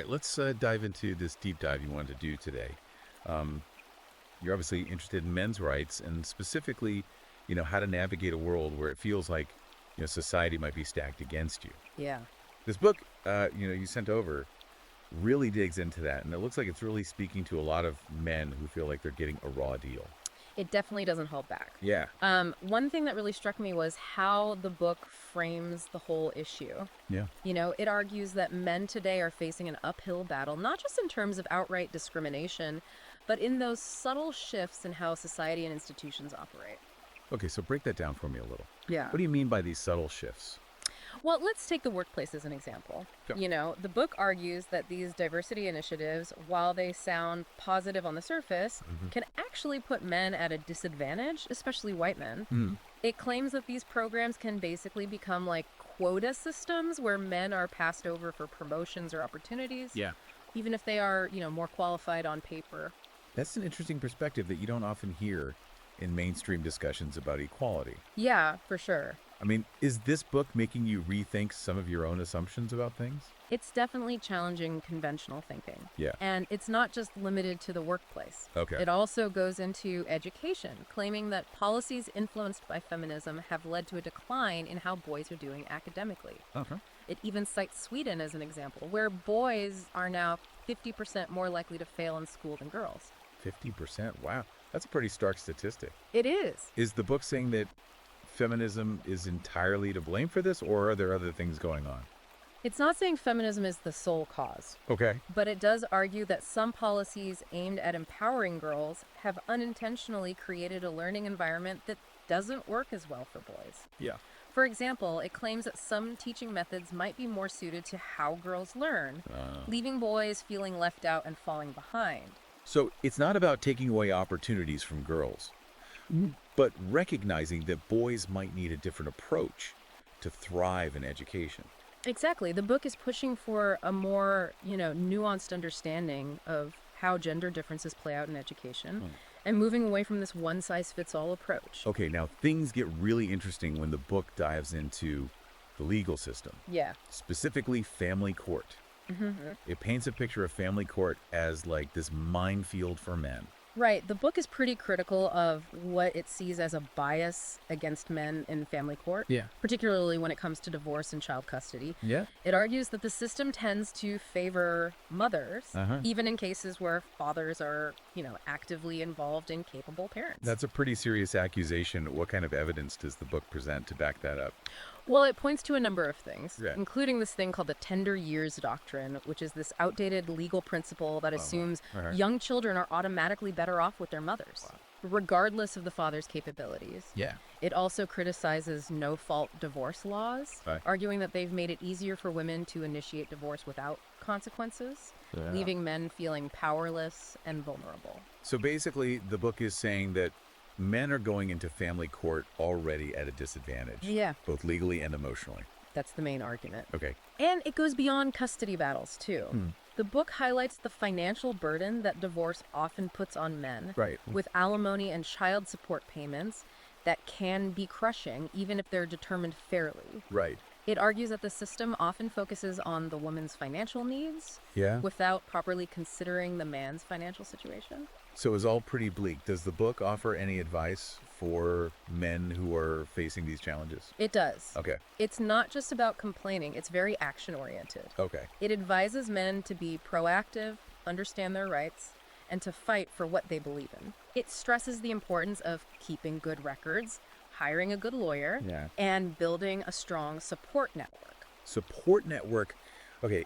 right, let's dive into this deep dive you wanted to do today. Um, you're obviously interested in men's rights and specifically, how to navigate a world where it feels like, society might be stacked against you. Yeah. This book, you sent over really digs into that, and it looks like it's really speaking to a lot of men who feel like they're getting a raw deal. It definitely doesn't hold back. Yeah. One thing that really struck me was how the book frames the whole issue. Yeah. It argues that men today are facing an uphill battle, not just in terms of outright discrimination, but in those subtle shifts in how society and institutions operate. Okay, so break that down for me a little. Yeah. What do you mean by these subtle shifts? Well, let's take the workplace as an example. Sure. The book argues that these diversity initiatives, while they sound positive on the surface, can actually put men at a disadvantage, especially white men. Mm. It claims that these programs can basically become like quota systems where men are passed over for promotions or opportunities, Yeah. even if they are, more qualified on paper. That's an interesting perspective that you don't often hear in mainstream discussions about equality. Yeah, for sure. I mean, is this book making you rethink some of your own assumptions about things? It's definitely challenging conventional thinking. Yeah. And it's not just limited to the workplace. Okay. It also goes into education, claiming that policies influenced by feminism have led to a decline in how boys are doing academically. Okay. It even cites Sweden as an example, where boys are now 50% more likely to fail in school than girls. 50%? Wow. That's a pretty stark statistic. It is. Is the book saying that feminism is entirely to blame for this, or are there other things going on? It's not saying feminism is the sole cause, Okay. but it does argue that some policies aimed at empowering girls have unintentionally created a learning environment that doesn't work as well for boys. Yeah. For example, it claims that some teaching methods might be more suited to how girls learn, leaving boys feeling left out and falling behind. So it's not about taking away opportunities from girls, but recognizing that boys might need a different approach to thrive in education. Exactly. The book is pushing for a more, nuanced understanding of how gender differences play out in education and moving away from this one-size-fits-all approach. Okay, now things get really interesting when the book dives into the legal system, Yeah. specifically family court. It paints a picture of family court as like this minefield for men. Right. The book is pretty critical of what it sees as a bias against men in family court, Yeah. particularly when it comes to divorce and child custody. Yeah. It argues that the system tends to favor mothers, even in cases where fathers are, actively involved and capable parents. That's a pretty serious accusation. What kind of evidence does the book present to back that up? Well, it points to a number of things, Yeah. including this thing called the tender years doctrine, which is this outdated legal principle that assumes young children are automatically better off with their mothers, regardless of the father's capabilities. Yeah. It also criticizes no-fault divorce laws, Right. arguing that they've made it easier for women to initiate divorce without consequences, leaving men feeling powerless and vulnerable. So basically, the book is saying that men are going into family court already at a disadvantage. Yeah. Both legally and emotionally. That's the main argument. Okay. And it goes beyond custody battles, too. The book highlights the financial burden that divorce often puts on men, Right. with alimony and child support payments that can be crushing, even if they're determined fairly. Right. It argues that the system often focuses on the woman's financial needs Yeah. without properly considering the man's financial situation. So it's all pretty bleak. Does the book offer any advice for men who are facing these challenges? It does. Okay. It's not just about complaining, it's very action-oriented. Okay. It advises men to be proactive, understand their rights, and to fight for what they believe in. It stresses the importance of keeping good records, hiring a good lawyer, Yeah. and building a strong support network. Support network. Okay.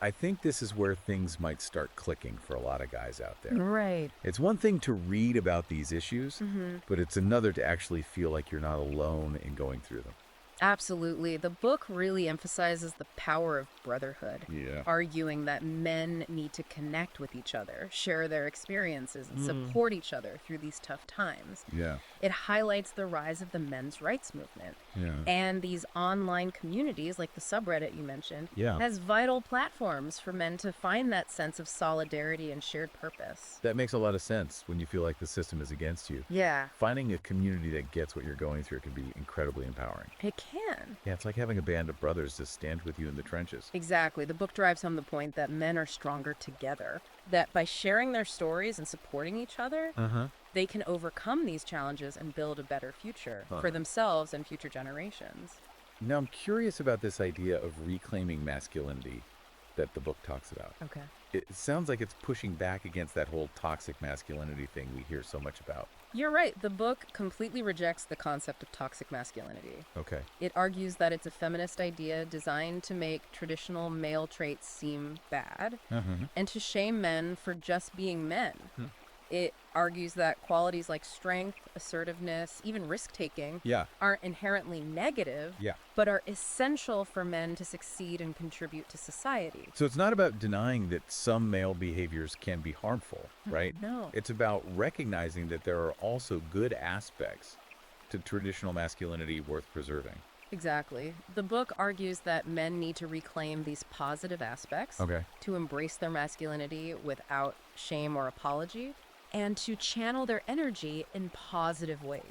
I think this is where things might start clicking for a lot of guys out there. Right. It's one thing to read about these issues, but it's another to actually feel like you're not alone in going through them. Absolutely. The book really emphasizes the power of brotherhood, Yeah. arguing that men need to connect with each other, share their experiences, and support each other through these tough times. Yeah. It highlights the rise of the men's rights movement Yeah. and these online communities like the subreddit you mentioned Yeah. as vital platforms for men to find that sense of solidarity and shared purpose. That makes a lot of sense when you feel like the system is against you. Yeah, Finding a community that gets what you're going through can be incredibly empowering. it can. Yeah, it's like having a band of brothers to stand with you in the trenches. Exactly. The book drives home the point that men are stronger together, that by sharing their stories and supporting each other, they can overcome these challenges and build a better future for themselves and future generations. Now, I'm curious about this idea of reclaiming masculinity that the book talks about. Okay. It sounds like it's pushing back against that whole toxic masculinity thing we hear so much about. You're right. The book completely rejects the concept of toxic masculinity. Okay. It argues that it's a feminist idea designed to make traditional male traits seem bad and to shame men for just being men. It argues that qualities like strength, assertiveness, even risk-taking aren't inherently negative, but are essential for men to succeed and contribute to society. So it's not about denying that some male behaviors can be harmful, right? No. It's about recognizing that there are also good aspects to traditional masculinity worth preserving. Exactly. The book argues that men need to reclaim these positive aspects, to embrace their masculinity without shame or apology, and to channel their energy in positive ways.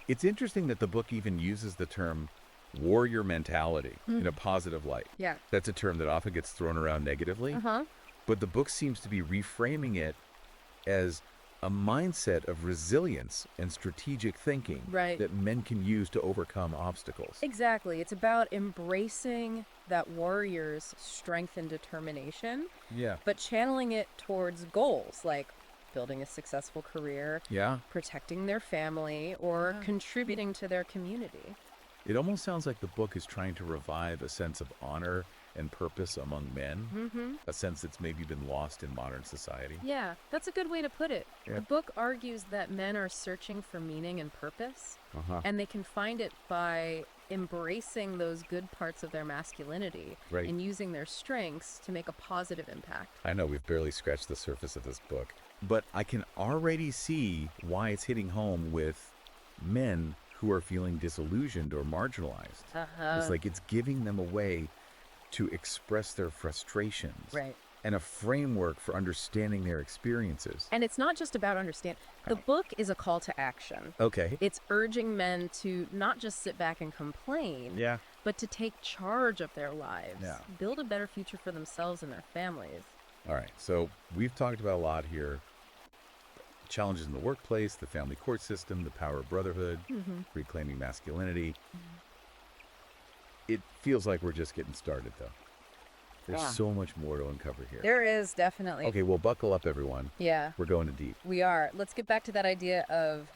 It's interesting that the book even uses the term warrior mentality in a positive light. Yeah. That's a term that often gets thrown around negatively, but the book seems to be reframing it as a mindset of resilience and strategic thinking that men can use to overcome obstacles. Exactly. It's about embracing that warrior's strength and determination, but channeling it towards goals like building a successful career, protecting their family, or contributing to their community. It almost sounds like the book is trying to revive a sense of honor and purpose among men, a sense that's maybe been lost in modern society. Yeah, that's a good way to put it. The book argues that men are searching for meaning and purpose, and they can find it by embracing those good parts of their masculinity and using their strengths to make a positive impact. I know we've barely scratched the surface of this book, but I can already see why it's hitting home with men who are feeling disillusioned or marginalized. It's like it's giving them a way to express their frustrations and a framework for understanding their experiences. And it's not just about understand. The book is a call to action. It's urging men to not just sit back and complain, but to take charge of their lives, build a better future for themselves and their families. All right, so we've talked about a lot here. Challenges in the workplace, the family court system, the power of brotherhood, reclaiming masculinity. It feels like we're just getting started, though. There's so much more to uncover here. There is, definitely. Okay, well, buckle up, everyone. Yeah. We're going in deep. We are. Let's get back to that idea of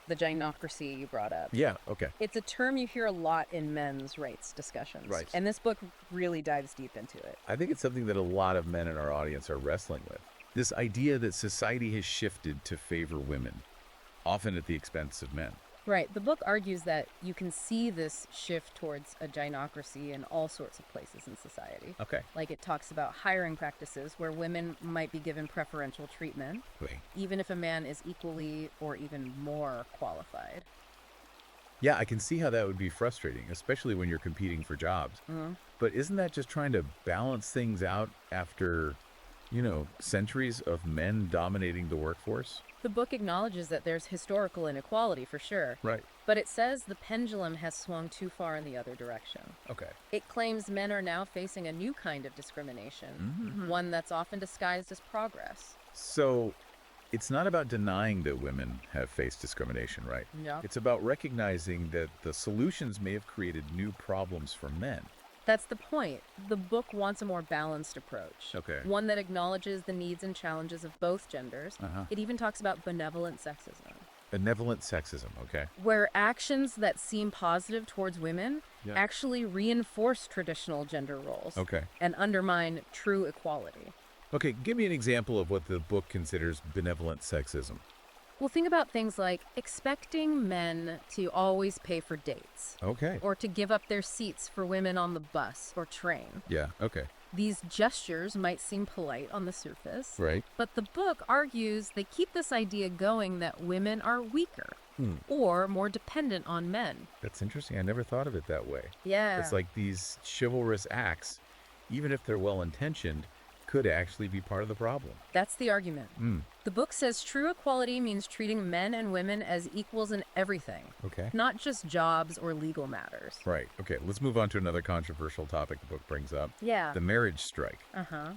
the gynocracy you brought up. Yeah, okay. It's a term you hear a lot in men's rights discussions. And this book really dives deep into it. I think it's something that a lot of men in our audience are wrestling with. This idea that society has shifted to favor women, often at the expense of men. Right. The book argues that you can see this shift towards a gynocracy in all sorts of places in society. Like it talks about hiring practices where women might be given preferential treatment, even if a man is equally or even more qualified. Yeah, I can see how that would be frustrating, especially when you're competing for jobs. But isn't that just trying to balance things out after, centuries of men dominating the workforce? The book acknowledges that there's historical inequality for sure. But it says the pendulum has swung too far in the other direction. It claims men are now facing a new kind of discrimination, one that's often disguised as progress. So it's not about denying that women have faced discrimination, right? It's about recognizing that the solutions may have created new problems for men. That's the point. The book wants a more balanced approach. One that acknowledges the needs and challenges of both genders. It even talks about benevolent sexism. Benevolent sexism, where actions that seem positive towards women actually reinforce traditional gender roles and undermine true equality. Give me an example of what the book considers benevolent sexism. Well, think about things like expecting men to always pay for dates. Or to give up their seats for women on the bus or train. These gestures might seem polite on the surface. But the book argues they keep this idea going that women are weaker or more dependent on men. That's interesting. I never thought of it that way. Yeah. It's like these chivalrous acts, even if they're well-intentioned, could actually be part of the problem. That's the argument. The book says true equality means treating men and women as equals in everything, Okay. not just jobs or legal matters. Right. Okay, let's move on to another controversial topic the book brings up. Yeah. The marriage strike. Uh-huh.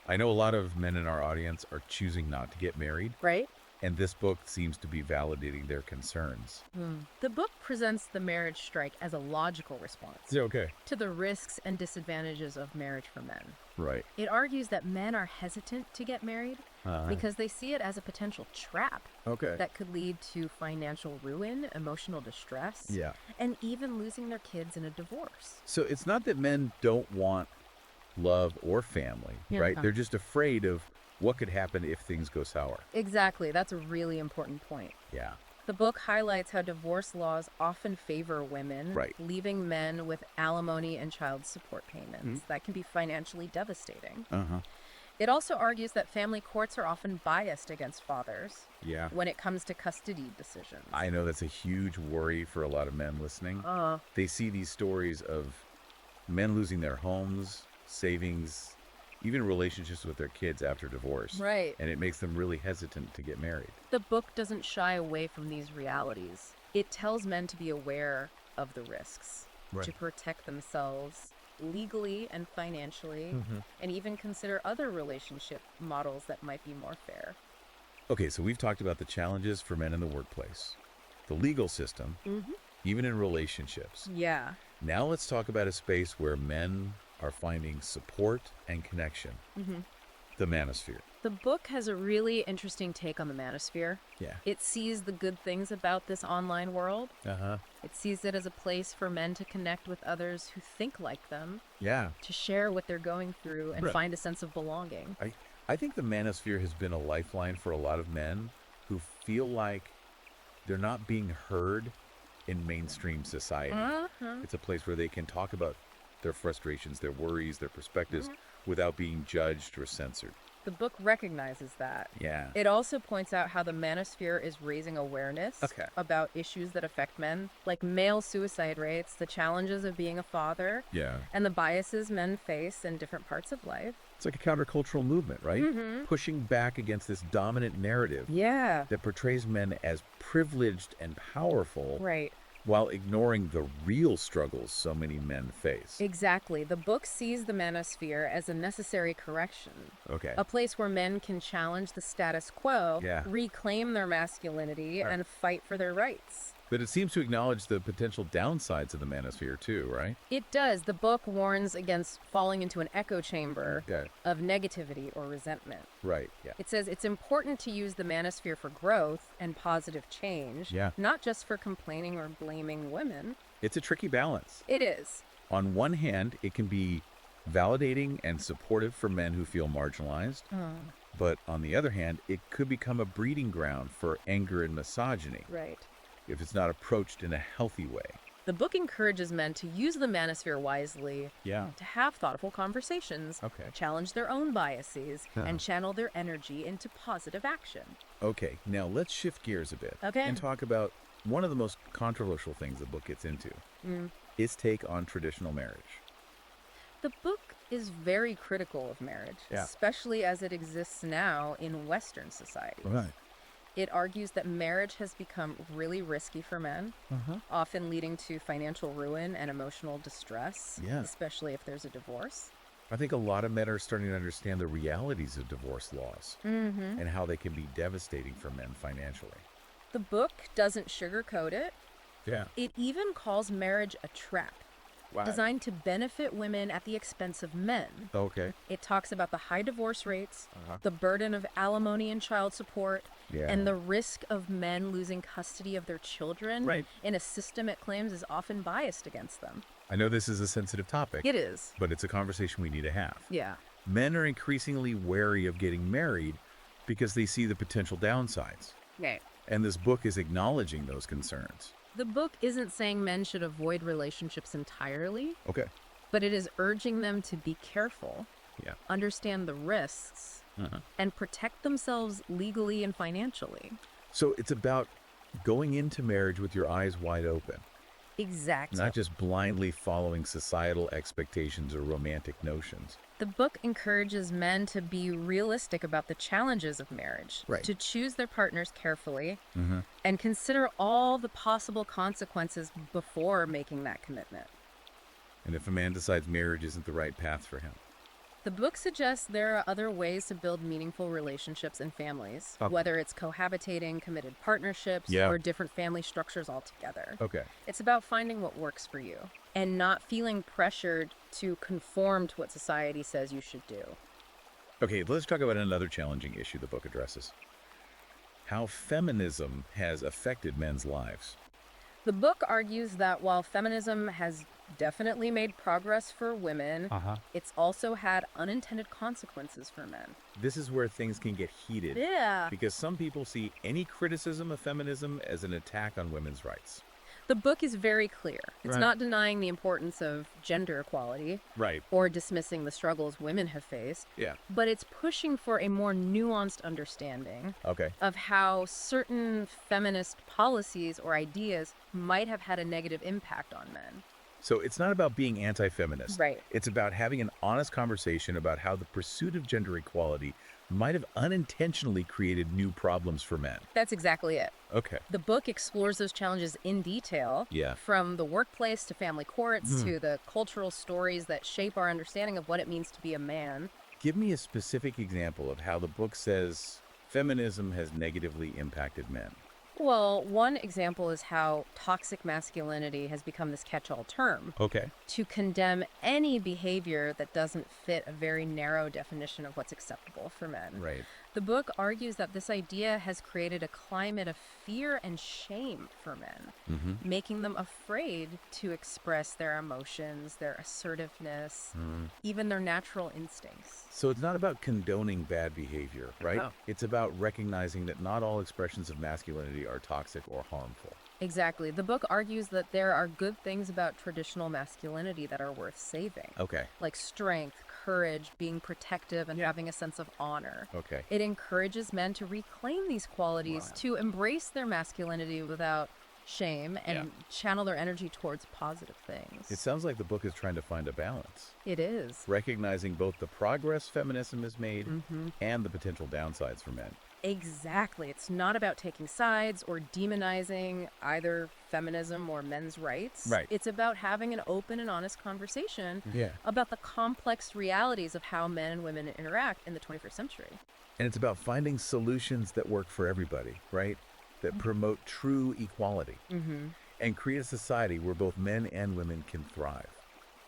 I know a lot of men in our audience are choosing not to get married, Right? and this book seems to be validating their concerns. The book presents the marriage strike as a logical response Yeah, okay. to the risks and disadvantages of marriage for men. Right. It argues that men are hesitant to get married because they see it as a potential trap Okay. that could lead to financial ruin, emotional distress, Yeah. and even losing their kids in a divorce. So it's not that men don't want love or family, Yeah. right? They're just afraid of what could happen if things go sour. Exactly. That's a really important point. Yeah. The book highlights how divorce laws often favor women, Right. leaving men with alimony and child support payments. That can be financially devastating. Uh-huh. It also argues that family courts are often biased against fathers Yeah. when it comes to custody decisions. I know that's a huge worry for a lot of men listening. They see these stories of men losing their homes, savings, even relationships with their kids after divorce. Right. And it makes them really hesitant to get married. The book doesn't shy away from these realities. It tells men to be aware of the risks, to protect themselves legally and financially, and even consider other relationship models that might be more fair. Okay, so we've talked about the challenges for men in the workplace, the legal system, even in relationships. Yeah. Now let's talk about a space where men are finding support and connection. The manosphere. The book has a really interesting take on the manosphere. Yeah. It sees the good things about this online world. Uh-huh. It sees it as a place for men to connect with others who think like them, Yeah. to share what they're going through and Right. find a sense of belonging. I think the manosphere has been a lifeline for a lot of men who feel like they're not being heard in mainstream society. It's a place where they can talk about their frustrations, their worries, their perspectives without being judged or censored. The book recognizes that. Yeah. It also points out how the manosphere is raising awareness about issues that affect men, like male suicide rates, the challenges of being a father, Yeah. and the biases men face in different parts of life. It's like a countercultural movement, right? Pushing back against this dominant narrative Yeah. that portrays men as privileged and powerful Right. while ignoring the real struggles so many men face. Exactly. The book sees the manosphere as a necessary correction, Okay. a place where men can challenge the status quo, Yeah. reclaim their masculinity, and fight for their rights. But it seems to acknowledge the potential downsides of the manosphere too, right? It does. The book warns against falling into an echo chamber Yeah. of negativity or resentment. Right. Yeah. It says it's important to use the manosphere for growth and positive change, Yeah. not just for complaining or blaming women. It's a tricky balance. It is. On one hand, it can be validating and supportive for men who feel marginalized. But on the other hand, it could become a breeding ground for anger and misogyny Right. if it's not approached in a healthy way. The book encourages men to use the manosphere wisely, Yeah. to have thoughtful conversations, Okay. challenge their own biases, and channel their energy into positive action. Okay, now let's shift gears a bit Okay. and talk about one of the most controversial things the book gets into. Its take on traditional marriage. The book is very critical of marriage, Yeah. especially as it exists now in Western society. Right. It argues that marriage has become really risky for men, often leading to financial ruin and emotional distress, Yeah. especially if there's a divorce. I think a lot of men are starting to understand the realities of divorce laws and how they can be devastating for men financially. The book doesn't sugarcoat it. Yeah. It even calls marriage a trap, designed to benefit women at the expense of men. Okay. It talks about the high divorce rates, the burden of alimony and child support, Yeah. and the risk of men losing custody of their children Right. in a system it claims is often biased against them. I know this is a sensitive topic, It is. but it's a conversation we need to have. Yeah. Men are increasingly wary of getting married because they see the potential downsides. Okay. And this book is acknowledging those concerns. The book isn't saying men should avoid relationships entirely, Okay. but it is urging them to be careful, Yeah. understand the risks, and protect themselves legally and financially. So it's about going into marriage with your eyes wide open, Exactly. not just blindly following societal expectations or romantic notions. The book encourages men to be realistic about the challenges of marriage, Right. to choose their partners carefully, Mm-hmm. and consider all the possible consequences before making that commitment. And if a man decides marriage isn't the right path for him. The book suggests there are other ways to build meaningful relationships and families, Okay. whether it's cohabitating, committed partnerships, Yeah. or different family structures altogether. Okay. It's about finding what works for you and not feeling pressured to conform to what society says you should do. Okay, let's talk about another challenging issue the book addresses. How feminism has affected men's lives. The book argues that while feminism has definitely made progress for women, it's also had unintended consequences for men. This is where things can get heated. Yeah. Because some people see any criticism of feminism as an attack on women's rights. The book is very clear. It's Right. not denying the importance of gender equality Right. or dismissing the struggles women have faced, Yeah. but it's pushing for a more nuanced understanding Okay. of how certain feminist policies or ideas might have had a negative impact on men. So it's not about being anti-feminist. Right. It's about having an honest conversation about how the pursuit of gender equality might have unintentionally created new problems for men. That's exactly it. Okay. The book explores those challenges in detail, Yeah. from the workplace to family courts to the cultural stories that shape our understanding of what it means to be a man. Give me a specific example of how the book says feminism has negatively impacted men. Well, one example is how toxic masculinity has become this catch-all term Okay. to condemn any behavior that doesn't fit a very narrow definition of what's acceptable for men. Right. The book argues that this idea has created a climate of fear and shame for men, making them afraid to express their emotions, their assertiveness, even their natural instincts. So it's not about condoning bad behavior, right? No. It's about recognizing that not all expressions of masculinity are toxic or harmful. Exactly. The book argues that there are good things about traditional masculinity that are worth saving, Okay. like strength, courage, being protective, and having a sense of honor. Okay. It encourages men to reclaim these qualities, to embrace their masculinity without shame, and channel their energy towards positive things. It sounds like the book is trying to find a balance, It is. recognizing both the progress feminism has made and the potential downsides for men. Exactly. It's not about taking sides or demonizing either feminism or men's rights. Right. It's about having an open and honest conversation Yeah. about the complex realities of how men and women interact in the 21st century. And it's about finding solutions that work for everybody, right? That promote true equality and create a society where both men and women can thrive.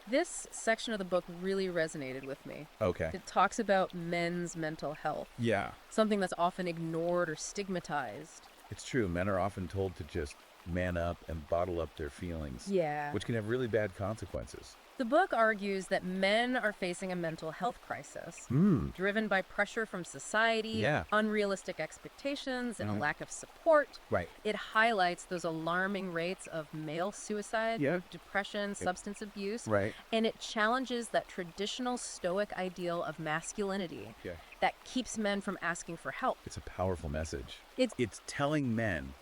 This section of the book really resonated with me. Okay. It talks about men's mental health, Yeah. something that's often ignored or stigmatized. It's true. Men are often told to just man up and bottle up their feelings, Yeah. which can have really bad consequences. The book argues that men are facing a mental health crisis, driven by pressure from society, Yeah. unrealistic expectations, and a lack of support. Right. It highlights those alarming rates of male suicide, Yeah. depression, substance abuse, Right. and it challenges that traditional stoic ideal of masculinity Yeah. that keeps men from asking for help. It's a powerful message. It's It's telling men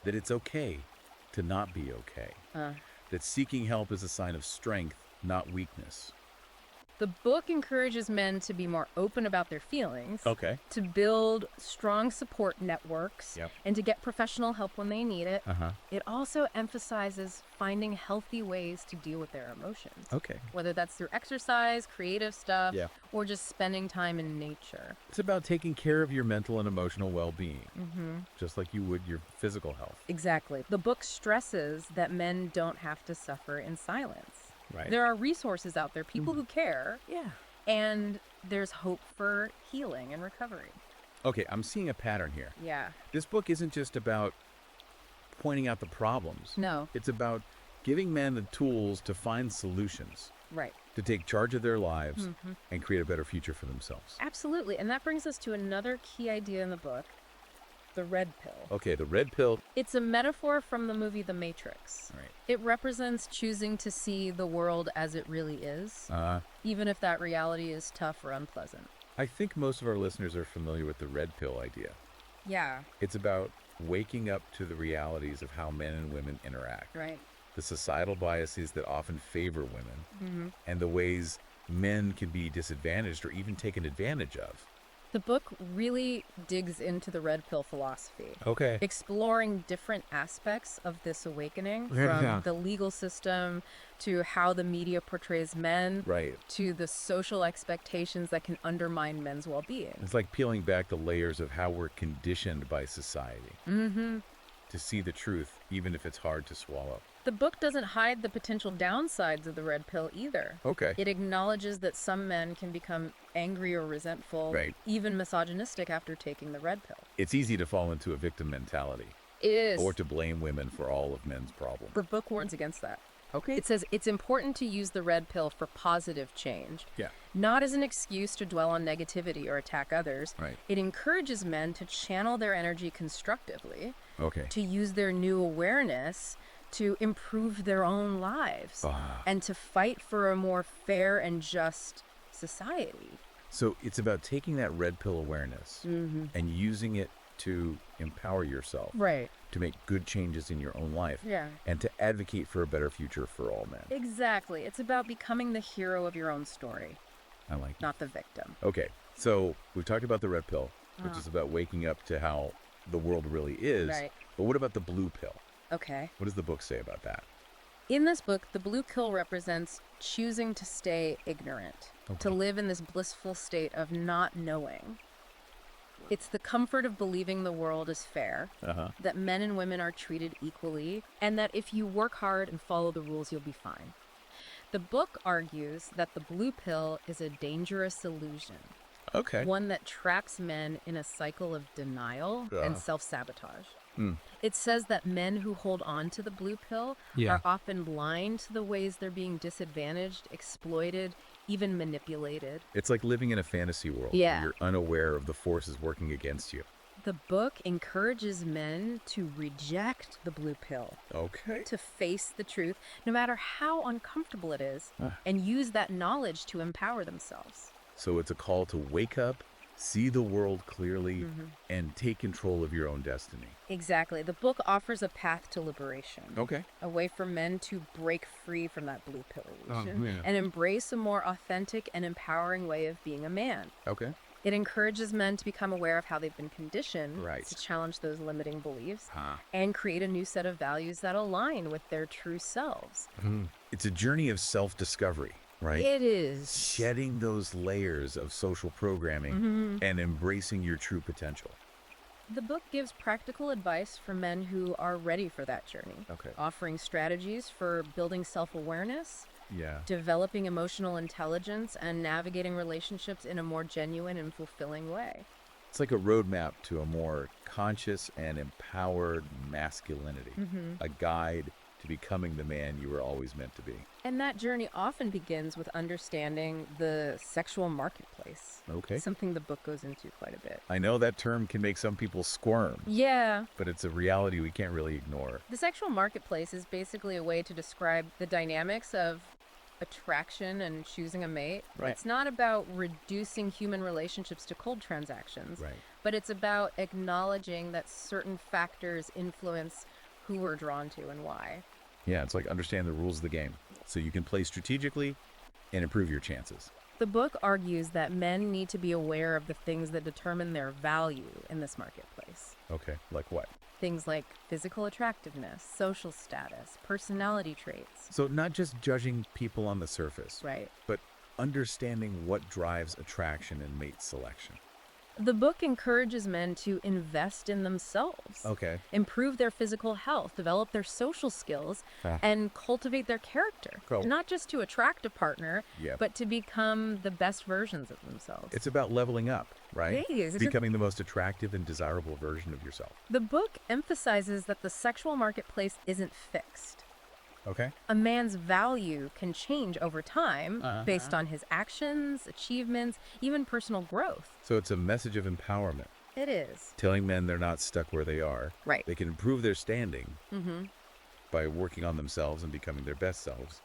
that it's okay to not be okay. That seeking help is a sign of strength, not weakness. The book encourages men to be more open about their feelings, Okay. to build strong support networks, Yep. and to get professional help when they need it. Uh-huh. It also emphasizes finding healthy ways to deal with their emotions, Okay. whether that's through exercise, creative stuff, Yeah. or just spending time in nature. It's about taking care of your mental and emotional well-being, just like you would your physical health. Exactly. The book stresses that men don't have to suffer in silence. Right. There are resources out there, people who care, Yeah. and there's hope for healing and recovery. Okay, I'm seeing a pattern here. Yeah. This book isn't just about pointing out the problems. No. It's about giving men the tools to find solutions, Right. to take charge of their lives and create a better future for themselves. Absolutely. And that brings us to another key idea in the book, the red pill. Okay, the red pill. It's a metaphor from the movie The Matrix. Right. It represents choosing to see the world as it really is, even if that reality is tough or unpleasant. I think most of our listeners are familiar with the red pill idea. Yeah, It's about waking up to the realities of how men and women interact. right. the societal biases that often favor women, and the ways men can be disadvantaged or even taken advantage of. The book really digs into the red pill philosophy, Okay. exploring different aspects of this awakening, Yeah. from the legal system to how the media portrays men, Right. to the social expectations that can undermine men's well-being. It's like peeling back the layers of how we're conditioned by society to see the truth, even if it's hard to swallow. The book doesn't hide the potential downsides of the red pill either. Okay. It acknowledges that some men can become angry or resentful, Right. even misogynistic after taking the red pill. It's easy to fall into a victim mentality It is. or to blame women for all of men's problems. The book warns against that. Okay. It says it's important to use the red pill for positive change, Yeah. not as an excuse to dwell on negativity or attack others. Right. It encourages men to channel their energy constructively, Okay. to use their new awareness to improve their own lives, and to fight for a more fair and just society. So it's about taking that red pill awareness and using it to empower yourself, Right. to make good changes in your own life, Yeah. and to advocate for a better future for all men. Exactly. It's about becoming the hero of your own story, I like it. not the victim. Okay, so we've talked about the red pill, which is about waking up to how the world really is. Right. But what about the blue pill? Okay. What does the book say about that? In this book, the blue pill represents choosing to stay ignorant, to live in this blissful state of not knowing. It's the comfort of believing the world is fair, that men and women are treated equally, and that if you work hard and follow the rules, you'll be fine. The book argues that the blue pill is a dangerous illusion, Okay. one that traps men in a cycle of denial and self-sabotage. It says that men who hold on to the blue pill are often blind to the ways they're being disadvantaged, exploited, even manipulated. It's like living in a fantasy world Yeah. where you're unaware of the forces working against you. The book encourages men to reject the blue pill, Okay. to face the truth, no matter how uncomfortable it is, and use that knowledge to empower themselves. So it's a call to wake up, see the world clearly, and take control of your own destiny. Exactly. The book offers a path to liberation. Okay. A way for men to break free from that blue pill illusion yeah. and embrace a more authentic and empowering way of being a man. Okay. It encourages men to become aware of how they've been conditioned, Right. to challenge those limiting beliefs, and create a new set of values that align with their true selves. It's a journey of self-discovery, right? It is. Shedding those layers of social programming and embracing your true potential. The book gives practical advice for men who are ready for that journey, Okay. offering strategies for building self-awareness, Yeah. developing emotional intelligence, and navigating relationships in a more genuine and fulfilling way. It's like a roadmap to a more conscious and empowered masculinity, a guide to becoming the man you were always meant to be. And that journey often begins with understanding the sexual marketplace. Okay. Something the book goes into quite a bit. I know that term can make some people squirm, Yeah. but it's a reality we can't really ignore. The sexual marketplace is basically a way to describe the dynamics of attraction and choosing a mate. Right. It's not about reducing human relationships to cold transactions, Right. but it's about acknowledging that certain factors influence who we're drawn to and why. Yeah, it's like understand the rules of the game so you can play strategically and improve your chances. The book argues that men need to be aware of the things that determine their value in this marketplace. Okay, like what? Things like physical attractiveness, social status, personality traits. So not just judging people on the surface, Right. but understanding what drives attraction and mate selection. The book encourages men to invest in themselves, Okay. improve their physical health, develop their social skills, and cultivate their character. Cool. Not just to attract a partner, Yep. but to become the best versions of themselves. It's about leveling up, right? It is. Becoming the most attractive and desirable version of yourself. The book emphasizes that the sexual marketplace isn't fixed. Okay. A man's value can change over time based on his actions, achievements, even personal growth. So it's a message of empowerment, It is. telling men they're not stuck where they are. Right. They can improve their standing by working on themselves and becoming their best selves.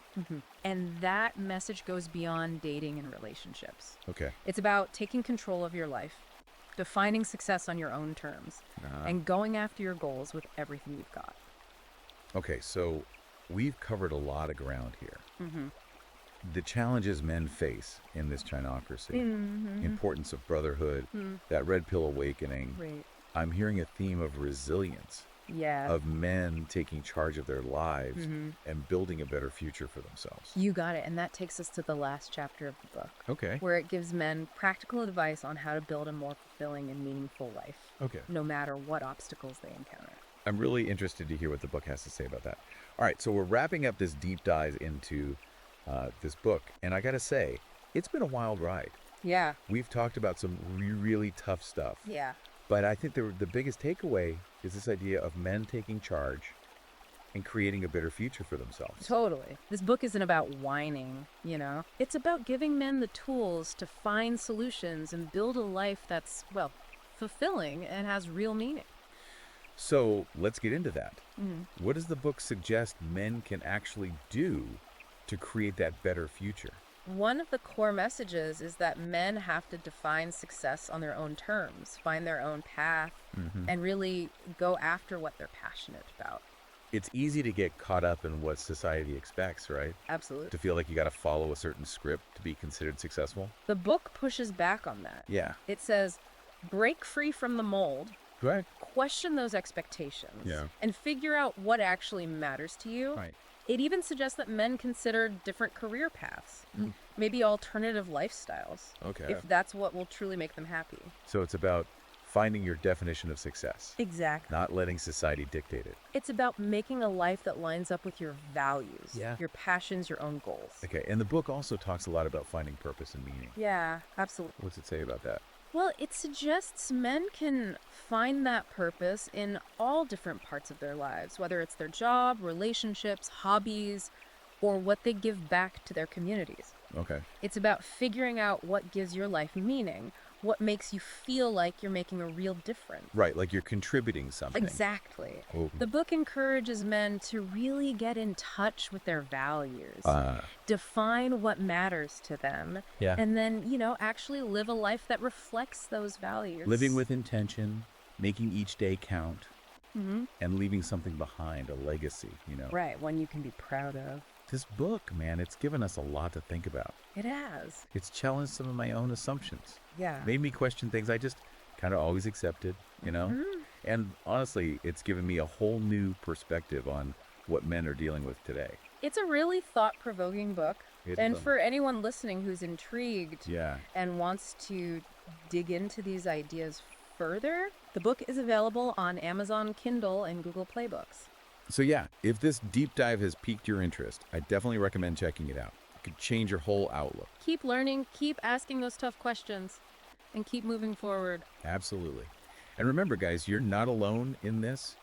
And that message goes beyond dating and relationships. Okay. It's about taking control of your life, defining success on your own terms, and going after your goals with everything you've got. Okay, so we've covered a lot of ground here. Mm-hmm. The challenges men face in this Chinocracy, Mm-hmm. importance of brotherhood, that red pill awakening. Right. I'm hearing a theme of resilience, Yeah. of men taking charge of their lives and building a better future for themselves. You got it. And that takes us to the last chapter of the book. Okay. Where it gives men practical advice on how to build a more fulfilling and meaningful life. Okay. No matter what obstacles they encounter. I'm really interested to hear what the book has to say about that. All right, so we're wrapping up this deep dive into this book, and I gotta say, it's been a wild ride. Yeah. We've talked about some really tough stuff. Yeah. But I think the biggest takeaway is this idea of men taking charge and creating a better future for themselves. Totally. This book isn't about whining, you know? It's about giving men the tools to find solutions and build a life that's, well, fulfilling and has real meaning. So let's get into that. What does the book suggest men can actually do to create that better future? One of the core messages is that men have to define success on their own terms, find their own path, and really go after what they're passionate about. It's easy to get caught up in what society expects, right? Absolutely. To feel like you got to follow a certain script to be considered successful. The book pushes back on that. Yeah. It says, break free from the mold, Right. question those expectations, Yeah. and figure out what actually matters to you. Right. It even suggests that men consider different career paths, maybe alternative lifestyles, Okay. if that's what will truly make them happy. So it's about finding your definition of success, Exactly. not letting society dictate it. It's about making a life that lines up with your values, Yeah. your passions, your own goals. Okay. And the book also talks a lot about finding purpose and meaning. Yeah, absolutely. What's it say about that? Well, it suggests men can find that purpose in all different parts of their lives, whether it's their job, relationships, hobbies, or what they give back to their communities. Okay. It's about figuring out what gives your life meaning, what makes you feel like you're making a real difference. Right. Like you're contributing something. Exactly. Oh. The book encourages men to really get in touch with their values, define what matters to them, Yeah. and then, actually live a life that reflects those values. Living with intention, making each day count, and leaving something behind, a legacy. Right, one you can be proud of. This book, man, it's given us a lot to think about. It has. It's challenged some of my own assumptions. Yeah. Made me question things I just kind of always accepted. And honestly, it's given me a whole new perspective on what men are dealing with today. It's a really thought-provoking book. It And is. for anyone listening who's intrigued Yeah. and wants to dig into these ideas further, the book is available on Amazon Kindle and Google Play Books. So yeah, if this deep dive has piqued your interest, I definitely recommend checking it out. It could change your whole outlook. Keep learning, keep asking those tough questions, and keep moving forward. Absolutely. And remember, guys, you're not alone in this.